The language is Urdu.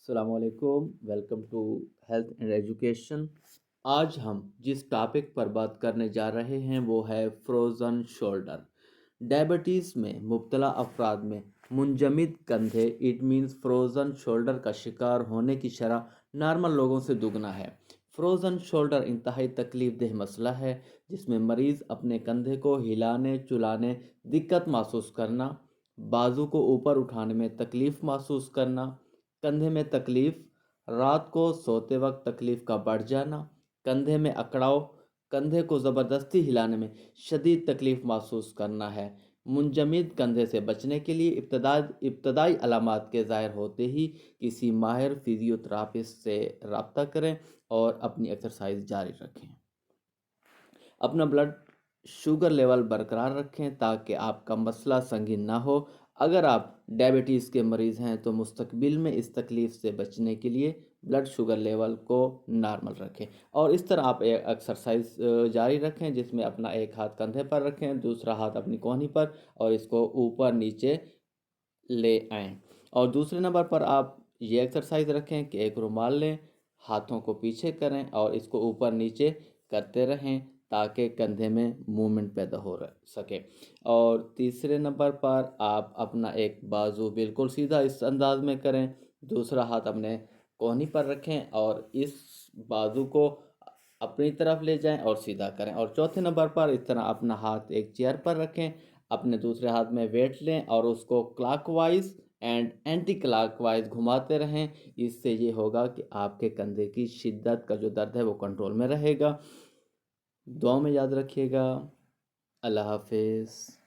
السلام علیکم، welcome to health and education. آج ہم جس ٹاپک پر بات کرنے جا رہے ہیں وہ ہے فروزن شولڈر۔ ڈائبٹیز میں مبتلا افراد میں منجمد کندھے اٹ مینس فروزن شولڈر کا شکار ہونے کی شرح نارمل لوگوں سے دگنا ہے۔ فروزن شولڈر انتہائی تکلیف دہ مسئلہ ہے جس میں مریض اپنے کندھے کو ہلانے چلانے دقت محسوس کرنا، بازو کو اوپر اٹھانے میں تکلیف محسوس کرنا، کندھے میں تکلیف، رات کو سوتے وقت تکلیف کا بڑھ جانا، کندھے میں اکڑاؤ، کندھے کو زبردستی ہلانے میں شدید تکلیف محسوس کرنا ہے۔ منجمد کندھے سے بچنے کے لیے ابتدائی علامات کے ظاہر ہوتے ہی کسی ماہر فزیوتھراپسٹ سے رابطہ کریں اور اپنی ایکسرسائز جاری رکھیں۔ اپنا بلڈ شوگر لیول برقرار رکھیں تاکہ آپ کا مسئلہ سنگین نہ ہو۔ اگر آپ ڈائبٹیز کے مریض ہیں تو مستقبل میں اس تکلیف سے بچنے کے لیے بلڈ شوگر لیول کو نارمل رکھیں، اور اس طرح آپ ایکسرسائز جاری رکھیں جس میں اپنا ایک ہاتھ کندھے پر رکھیں، دوسرا ہاتھ اپنی کونی پر، اور اس کو اوپر نیچے لے آئیں۔ اور دوسرے نمبر پر آپ یہ ایکسرسائز رکھیں کہ ایک رومال لیں، ہاتھوں کو پیچھے کریں اور اس کو اوپر نیچے کرتے رہیں تاکہ کندھے میں موومنٹ پیدا ہو سکے۔ اور تیسرے نمبر پر آپ اپنا ایک بازو بالکل سیدھا اس انداز میں کریں، دوسرا ہاتھ اپنے کونی پر رکھیں اور اس بازو کو اپنی طرف لے جائیں اور سیدھا کریں۔ اور چوتھے نمبر پر اس طرح اپنا ہاتھ ایک چیئر پر رکھیں، اپنے دوسرے ہاتھ میں ویٹ لیں اور اس کو clockwise and anti clockwise گھماتے رہیں۔ اس سے یہ ہوگا کہ آپ کے کندھے کی شدت کا جو درد ہے وہ کنٹرول میں رہے گا۔ دعا میں یاد رکھیے گا۔ اللہ حافظ۔